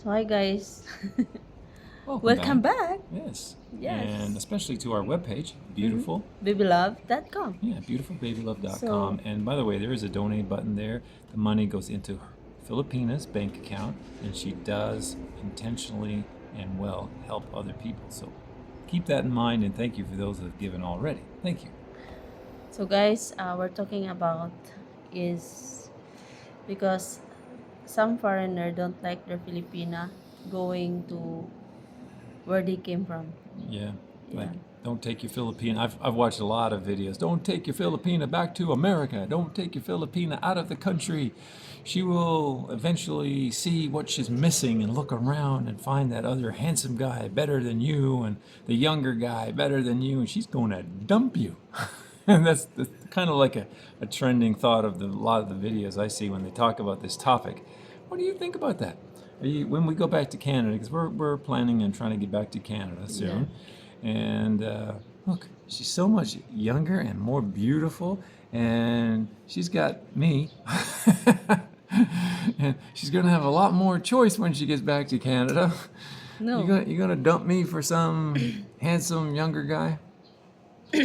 So hi guys, Welcome welcome back. back. Yes. And Yes, especially to our webpage, mm-hmm. beautiful. babylove.com. Yeah, beautifulbabylove.com. So And by the way, there is a donate button there. The money goes into Filipina's bank account, and she does intentionally and well help other people. So keep that in mind, and thank you for those that have given already. Thank you. guys, we're talking about is because some foreigner don't like their Filipina going to where they came from. Yeah, like Yeah, don't take your Filipina. I've watched a lot of videos. Don't take your Filipina back to America. Don't take your Filipina out of the country. She will eventually see what she's missing and look around and find that other handsome guy better than you and the younger guy better than you, and she's going to dump you. And that's kind of like a trending thought of a lot of the videos I see when they talk about this topic. What do you think about that? When we go back to Canada, because we're planning and trying to get back to Canada yeah. soon, and look, she's so much younger and more beautiful, and she's got me, and she's gonna have a lot more choice when she gets back to Canada. No, You gonna dump me for some handsome younger guy,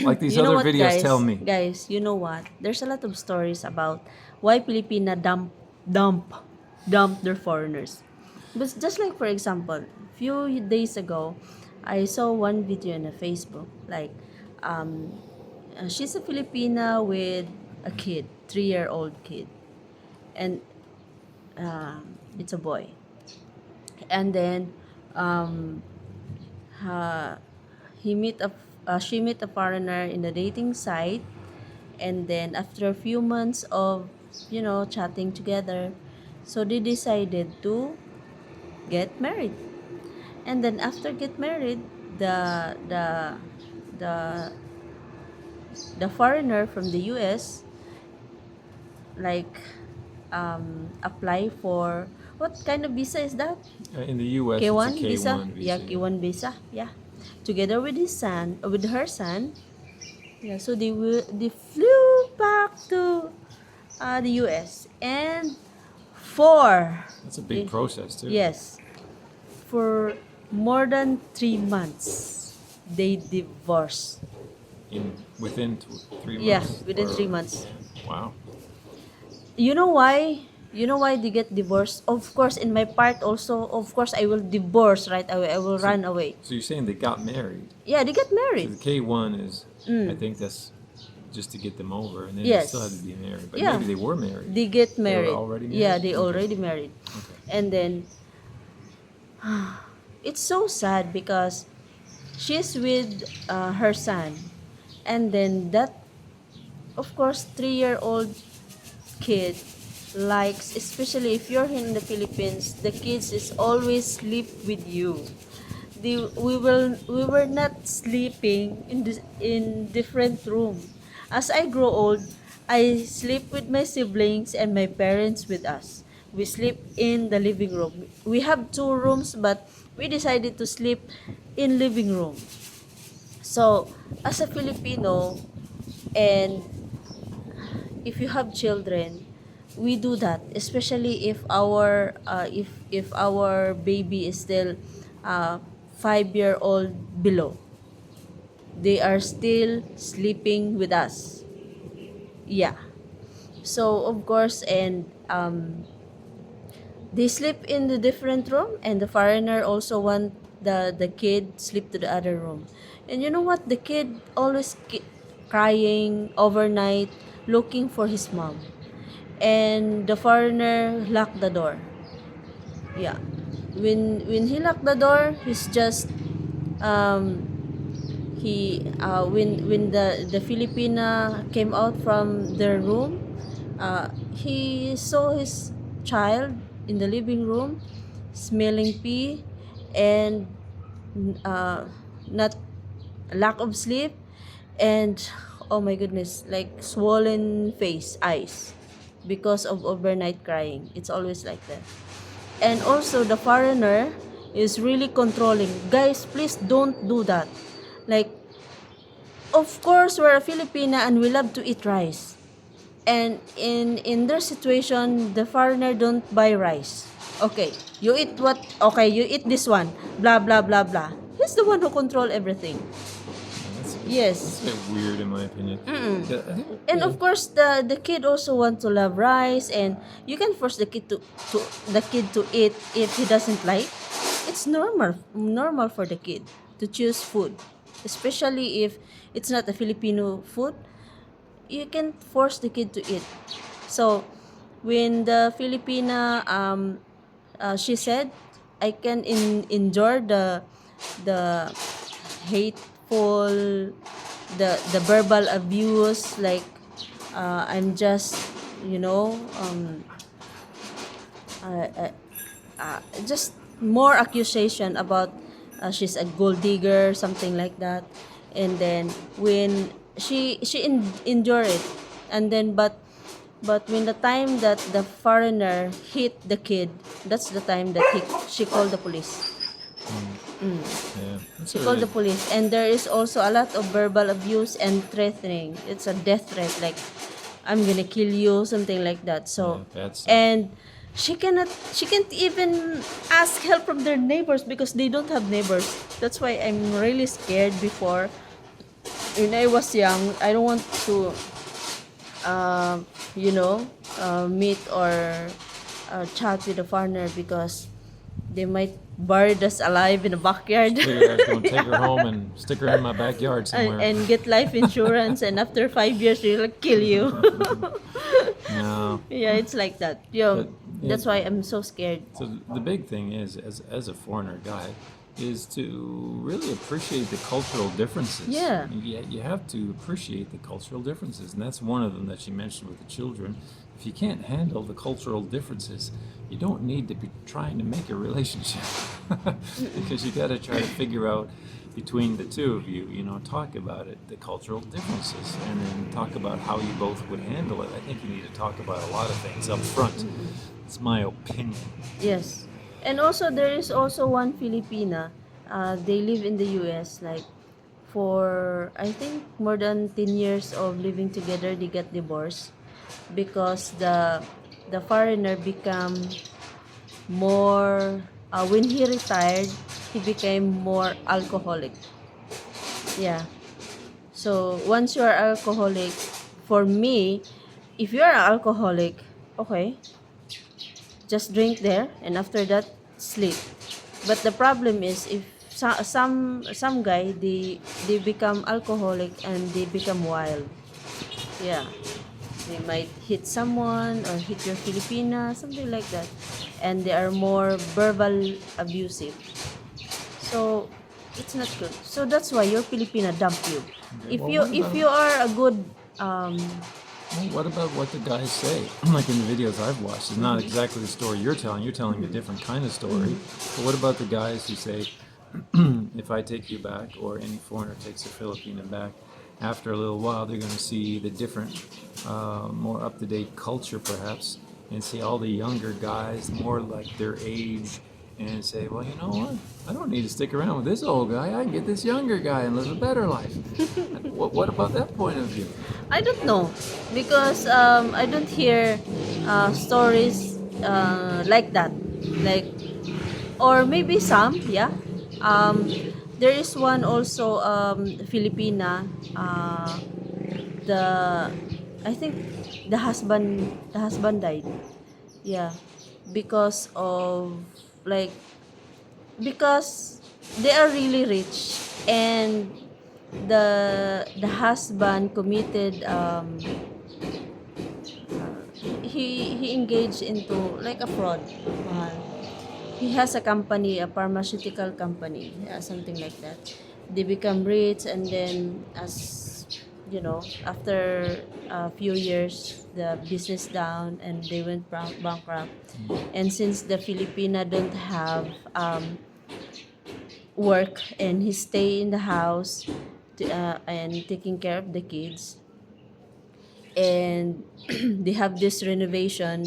like these you know other what, videos tell guys? me? Guys, you know what? There's a lot of stories about why Filipina dump, dump their foreigners. But just like for example, few days ago, I saw one video on a Facebook. Like, um, she's a Filipina with a kid, 3-year-old kid, and it's a boy. And then, um, uh, he meet a she met a foreigner in the dating site, and then after a few months of chatting together, so they decided to get married. And then after get married, the the the the foreigner from the US, like, apply for what kind of visa is that? In the U.S., it's a K1 visa? K1 Yeah, visa. Yeah. K1 visa. Yeah. Together with his son, with her son. Yeah, so they flew back to the US, and for That's a big eh, process too. yes, for more than 3 months they divorced. Within 3 months. Yeah, within Or 3 months. yeah. Wow. You know why? You know why they get divorced? Of course, in my part also, of course, I will divorce right away. I will So, run away. so you're saying they got married? Yeah, they get So married. the K1 is, I Mm. think that's just to get them over, and then they still have to Yes. be married. But Yeah. maybe they were married. They get They were married. already Yeah, married. they Okay. already married. Okay. And then it's so sad because she's with her son. And then that, of course, 3-year-old kid likes, especially if you're in the Philippines, the kids is always sleep with you. We were not sleeping in different room. As I grow old, I sleep with my siblings and my parents with us. We sleep in the living room. We have 2 rooms, but we decided to sleep in living room. So, as a Filipino, and if you have children, we do that, especially if our baby is still 5-year old below. They are still sleeping with us. Yeah. So of course, and they sleep in the different room, and the foreigner also want the kid sleep to the other room. And you know what? The kid always crying overnight, looking for his mom. And the foreigner locked the door. Yeah. When he locked the door, he's just um he when the Filipina came out from their room, he saw his child in the living room smelling pee, and uh not lack of sleep, and oh my goodness, like swollen face, eyes, because of overnight crying. It's always like that. And also the foreigner is really controlling. Guys, please don't do that. Like, of course, we're a Filipina and we love to eat rice. And in their situation, the foreigner don't buy rice. Okay, you eat what? Okay, you eat this one. Blah blah blah blah. He's the one who control everything. That's Yes. a bit weird in my opinion. Yeah, I think, And of course the kid also want to love rice, and you can force the kid to eat if he doesn't like. It's normal for the kid to choose food, especially if it's not a Filipino food. You can force the kid to eat. So when the Filipina she said, I can endure the hateful, the verbal abuse, like I'm just, you know, uh, just more accusation about she's a gold digger, something like that. And then when endure it, and then but when the time that the foreigner hit the kid, that's the time that she called the police. yeah, that's She a called really the police, and there is also a lot of verbal abuse and threatening. It's a death threat, like I'm gonna kill you, something like that. So, bad stuff. and she can't even ask help from their neighbors because they don't have neighbors. That's why I'm really scared before. When I was young, I don't want to, um, you know, meet or chat with a foreigner because they might bury us alive in the backyard. Figure I was going to take her home and stick her in my backyard somewhere. And get life insurance, and after 5 years they'll kill you. No, Yeah, it's like that. Yeah, but yeah, that's why I'm so scared. so the big thing is, as a foreigner guy, is to really appreciate the cultural differences. Yeah. You have to appreciate the cultural differences, and that's one of them that she mentioned with the children. If you can't handle the cultural differences, you don't need to be trying to make a relationship because you got to try to figure out between the two of you, talk about it, the cultural differences, and then talk about how you both would handle it. I think you need to talk about a lot of things up front. It's my opinion. Yes. And also there is also one Filipina. They live in the US, like for I think more than 10 years of living together. They got divorced because the foreigner become more when he retired, he became more alcoholic. Yeah. So once you are alcoholic, for me, if you are alcoholic, okay, just drink there, and after that sleep. But the problem is if some guy, they become alcoholic and they become wild. Yeah. They might hit someone or hit your Filipina, something like that. And they are more verbal abusive. So it's not good. So that's why your Filipina dump you. Okay, well, If you are a good well, what about what the guys say? Like in the videos I've watched, it's not exactly the story you're telling. You're telling a different kind of story. But what about the guys who say, if I take you back, or any foreigner takes a Filipino back, after a little while they're going to see the different, more up-to-date culture perhaps, and see all the younger guys more like their age, and say, well, you know what? I don't need to stick around with this old guy. I can get this younger guy and live a better life. What about that point of view? I don't know because I don't hear stories like that, like, or maybe some, yeah. Um, there is one also Filipina. The I think the husband died. Yeah, because of, like, because they are really rich, and the husband committed he engaged into like a fraud. uh, he has a company, a pharmaceutical company, something like that. They become rich, and then, as you know, after a few years the business down and they went bankrupt. And since the Filipina don't have work, and he stay in the house and taking care of the kids, and they have this renovation,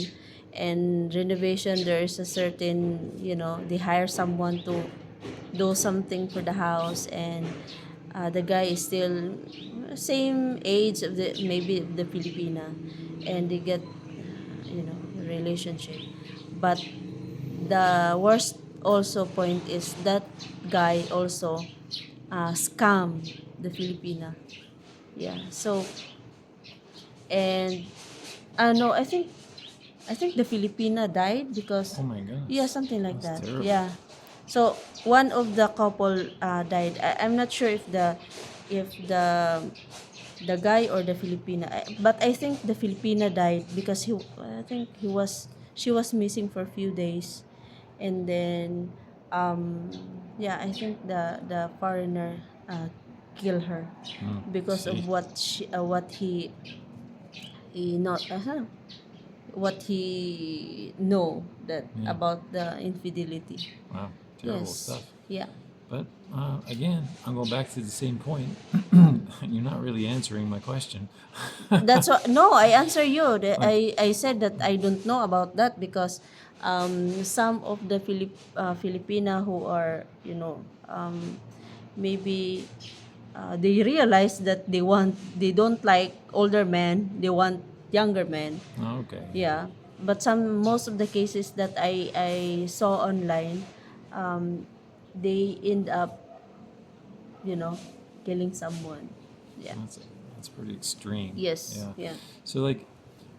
and renovation there is a certain, they hire someone to do something for the house, and the guy is still same age of the maybe the Filipina, and they get, relationship. But the worst also point is that guy also scam the Filipina. Yeah. So, and no, I think the Filipina died because, Oh my goodness. yeah, something like That's that. terrible. Yeah. So one of the couple died. I'm not sure if the guy or the Filipina, but I think the Filipina died because I think she was missing for a few days, and then yeah, I think the foreigner killed her because See. of he not what he know that Yeah. about the infidelity. Wow. Terrible Yes. stuff. Yeah. But again, I'm going back to the same point. You're not really answering my question. That's what. No, I answer you. Like, I said that I don't know about that because some of the Filipina who are, maybe they realize that they don't like older men, they want younger men. okay. Yeah, but most of the cases that I saw online, um, they end up, you know, killing someone. Yeah. That's pretty extreme. Yes. Yeah. Yeah. So like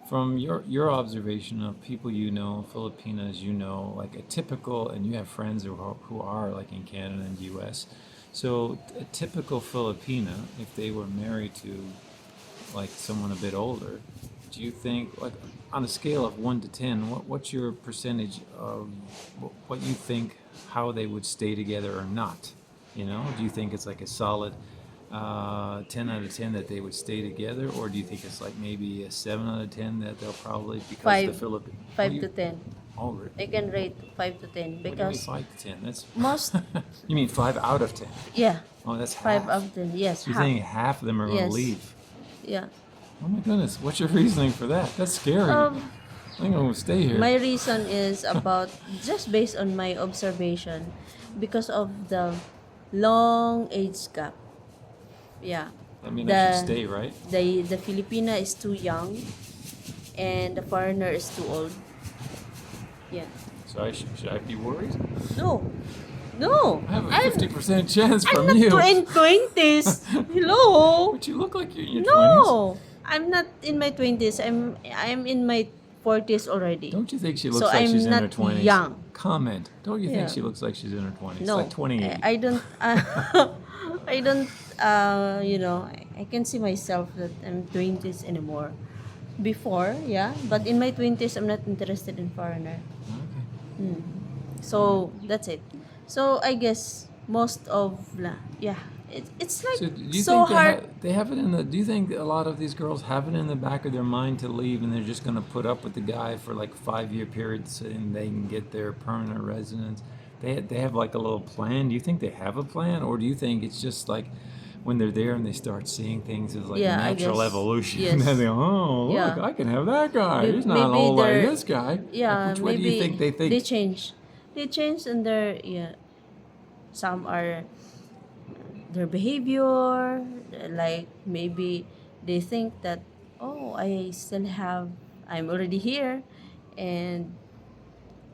from your observation of people you know, Filipinas you know, like a typical, and you have friends who are like in Canada and US. So a typical Filipina, if they were married to like someone a bit older, do you think, like on a scale of 1 to 10, what's your percentage of what you think how they would stay together or not? You know, do you think it's like a solid 10 out of 10 that they would stay together, or do you think it's like maybe a 7 out of 10 that they'll probably, because the Five, Philippines? 5 to 10. Oh, really? I can rate 5 to 10 What do you mean because 5 to 10? That's most, you mean 5 out of 10? yeah, Oh, that's 5 half. out of 10. Yes, So you're half. saying half of them are going to Yes. leave? Yeah. Oh my goodness, what's your reasoning for that? That's scary. Um, I think I'm going to stay here. my reason is about just based on my observation because of the long age gap. Yeah. I mean, I should The stay, right? the Filipina is too young and the foreigner is too old. Yeah. So should I be worried? No. No. I have a I'm 50% chance I'm from not you. in 20s. Hello. But you look like you're in your 20s. No. I'm not in my 20s. I'm in my 40s already. Don't you think she So looks like I'm she's in her not 20s? young. Comment. Don't you think Yeah. she looks like she's in her 20s? No. Like 28. I don't I don't I can see myself that I'm 20s anymore. Before, yeah, but in my 20s I'm not interested in foreigner. Okay. So that's it. So I guess most of yeah, it's like So do you so think hard. they have it in the? Do you think a lot of these girls have it in the back of their mind to leave, and they're just going to put up with the guy for like 5 year periods, and they can get their permanent residence? They have like a little plan. Do you think they have a plan, or do you think it's just like when they're there and they start seeing things as like Yeah, I natural guess. evolution, Yes. and then they go, oh look, Yeah. I can have that guy. He's not Maybe old like they're this guy. yeah, Like, which way do you think they think? they change in their, yeah, some are their behavior, like maybe they think that, oh, I'm already here and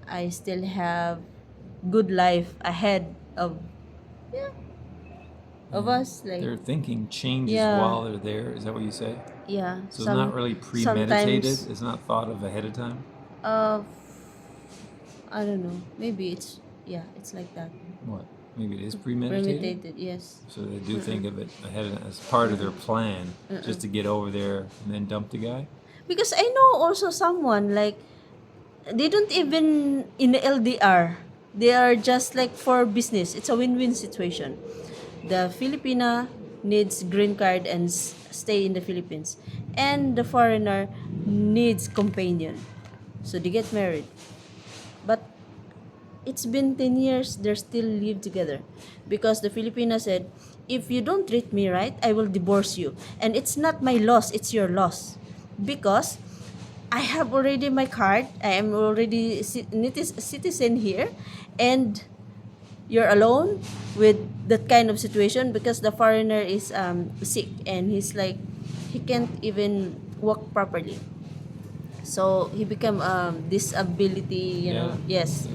I still have good life ahead of us, like, Their thinking changes yeah. while they're there. Is that what you say? yeah, So it's not really premeditated. sometimes It's not thought of ahead of time. uh I don't know, maybe it's like that. What? Maybe it is premeditated. Premeditated, yes. So they do think of it ahead as part of their plan, just to get over there and then dump the guy. Because I know also someone like they don't even in the LDR. They are just like for business. It's a win-win situation. The Filipina needs green card and stay in the Philippines, and the foreigner needs companion. So they get married. But it's been 10 years, they still live together. Because the Filipina said, if you don't treat me right, I will divorce you. And it's not my loss, it's your loss. Because I have already my card, I am already citizen here, and you're alone with that kind of situation because the foreigner is sick and he's like, he can't even walk properly. So he become disability, Yeah. yes.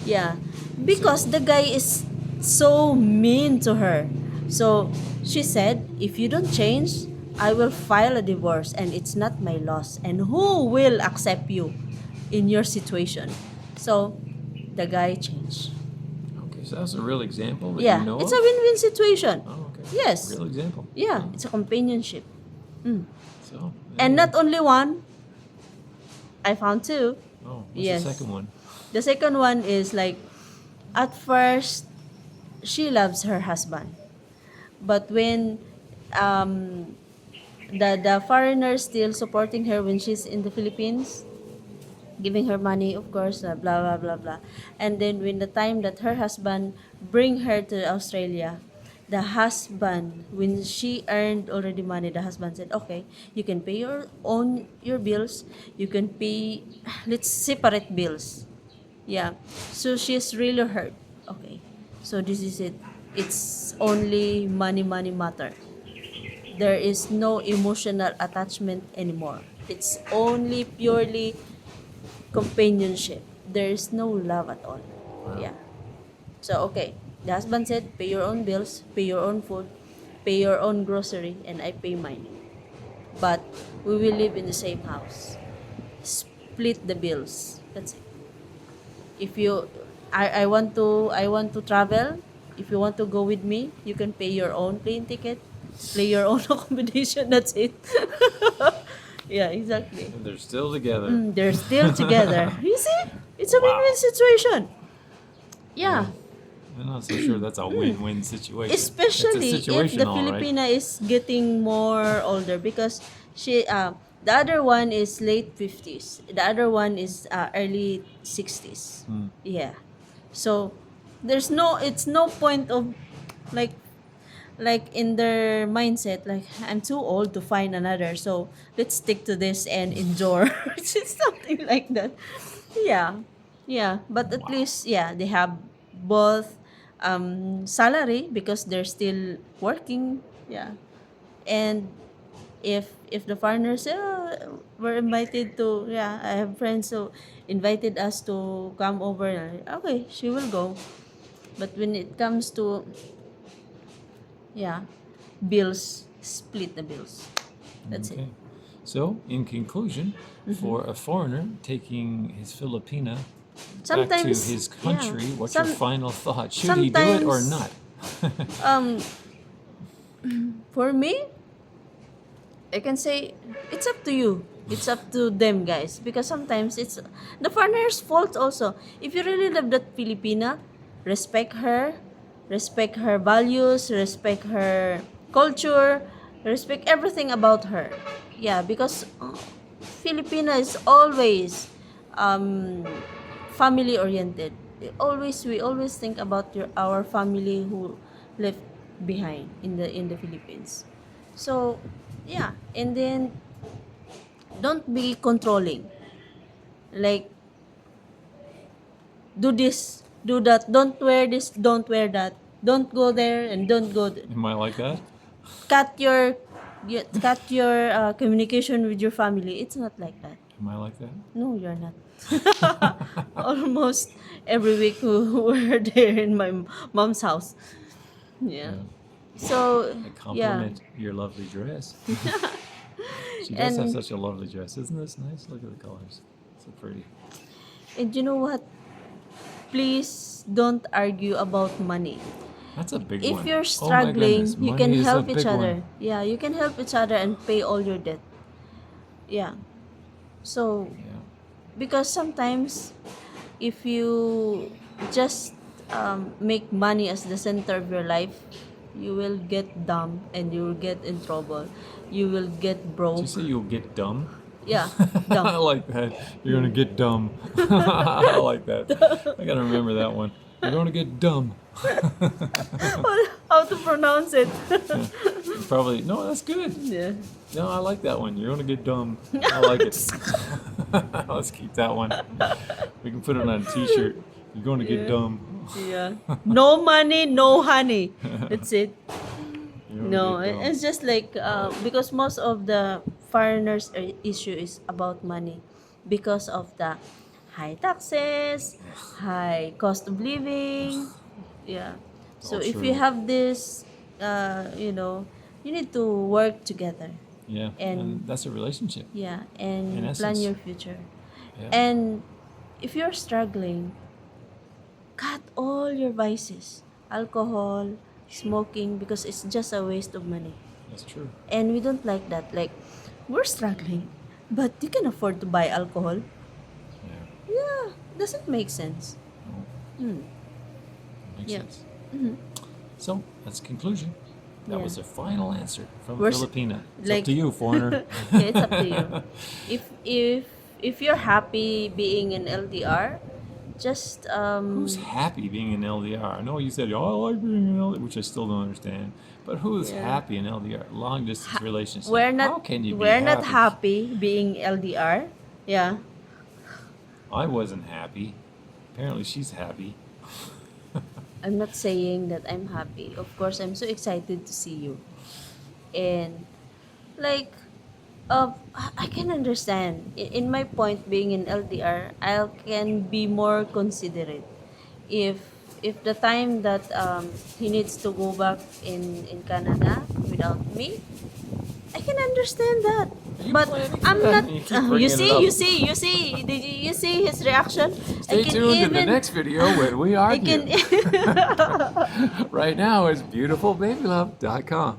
Yeah, because the guy is so mean to her. So she said, if you don't change, I will file a divorce and it's not my loss. And who will accept you in your situation? So the guy changed. Okay, so that's a real example that you Yeah, know it's a of? win-win situation. Oh, okay. Yes. Real example. Yeah, Oh, it's a companionship. Mm. so, And anyway. not only one, I found two. Oh, what's the Yes. second one? The second one is like, at first, she loves her husband. But when um, the foreigner still supporting her when she's in the Philippines, giving her money, of course, blah blah blah blah. And then when the time that her husband bring her to Australia, the husband, when she earned already money, the husband said, okay, you can pay your bills, you can pay, let's separate bills. Yeah. So she's really hurt. Okay. So this is it. It's only money matter. There is no emotional attachment anymore. It's only purely companionship. There is no love at all. Wow. Yeah. So okay. The husband said, pay your own bills, pay your own food, pay your own grocery, and I pay mine. But we will live in the same house. Split the bills. That's it. If you I want to travel, if you want to go with me, you can pay your own plane ticket, pay your own accommodation. That's it. Yeah, exactly. And they're still together. They're still together. You see, it's a Wow. win-win situation. Yeah. I'm not so sure that's a win-win situation. Especially It's a if situation, the all right. Filipina is getting more older, because the other one is late 50s, the other one is early 60s. Yeah. So it's no point of like in their mindset, like, I'm too old to find another, so let's stick to this and endure. It's something like that. Yeah. Yeah, but at Wow. least, yeah, they have both salary because they're still working. Yeah. And if the foreigners say, oh, we're invited to, yeah, I have friends who invited us to come over, okay, she will go. But when it comes to, yeah, bills, split the bills. That's it. Okay. So, in conclusion, for a foreigner taking his Filipina back to Sometimes, his yeah, country, what's your some final thought? Should he do it or sometimes not? um for me, I can say it's up to you. It's up to them, guys. Because sometimes it's the foreigner's fault also. If you really love that Filipina, respect her values, respect her culture, respect everything about her. Yeah, because Filipina is always um, family oriented. We always think about our family who left behind in the Philippines. So, yeah, and then don't be controlling. Like, do this, do that, don't wear this, don't wear that. Don't go there and don't go Am I like that? cut your communication with your family. It's not like that. Am I like that? No, you're not. Almost every week we're there in my mom's house. Yeah. Yeah. So, I yeah. compliment your lovely dress. She does have And such a lovely dress. Isn't this nice? Look at the colors. So pretty. you know what? Please don't argue about money. That's a big If one. you're Oh my goodness. struggling, you Money can is a help each big other. one. Yeah, you can help each other and pay all your debt. Yeah. So, Yeah. because sometimes if you just make money as the center of your life, you will get dumb and you will get in trouble. You will get Did broke. you say you'll get dumb? Yeah, I dumb. like that. You're gonna get dumb. I like that. I gotta remember that one. You're gonna get dumb. How to pronounce it? Probably no. That's good. Yeah. No, I like that one. You're gonna get dumb. I like it. Let's keep that one. We can put it on a T-shirt. You're gonna get Yeah. dumb. Yeah. No money, no honey. That's it. You're gonna No, get dumb. it's just like because most of the foreigners issue is about money, because of the high taxes, high cost of living. Yeah. So All if you true. have this, you need to work together Yeah, and and that's a relationship yeah, in and plan essence. your future. Yeah, And if you're struggling, cut all your vices, alcohol, smoking, because it's just a waste of money. that's true. And we don't like that. Like, we're struggling, but you can afford to buy alcohol. Yeah, Yeah, doesn't make sense. no, Hmm. makes Yeah. sense. Mm-hmm. So that's the conclusion. That Yeah. was the final answer from We're s- Filipina. It's up like to you, foreigner. yeah, it's up to you. If you're happy being in LDR, just Who's happy being in LDR? I know you said, oh, I like being in LDR, which I still don't understand. But who's yeah. happy in LDR? Long distance relationship. We're not How can you be we're not happy? happy being LDR. Yeah. I wasn't happy. Apparently, she's happy. I'm not saying that I'm happy. Of course, I'm so excited to see you. And like I can understand in my point being in LDR, I can be more considerate if the time that he needs to go back in Canada without me, I can understand that. Are you But planning for I'm that? not. And you keep You bringing it see, up. you see. Did you see his reaction? I Stay can tuned in the even. next video when we I argue. can. Right now, it's beautifulbabylove.com.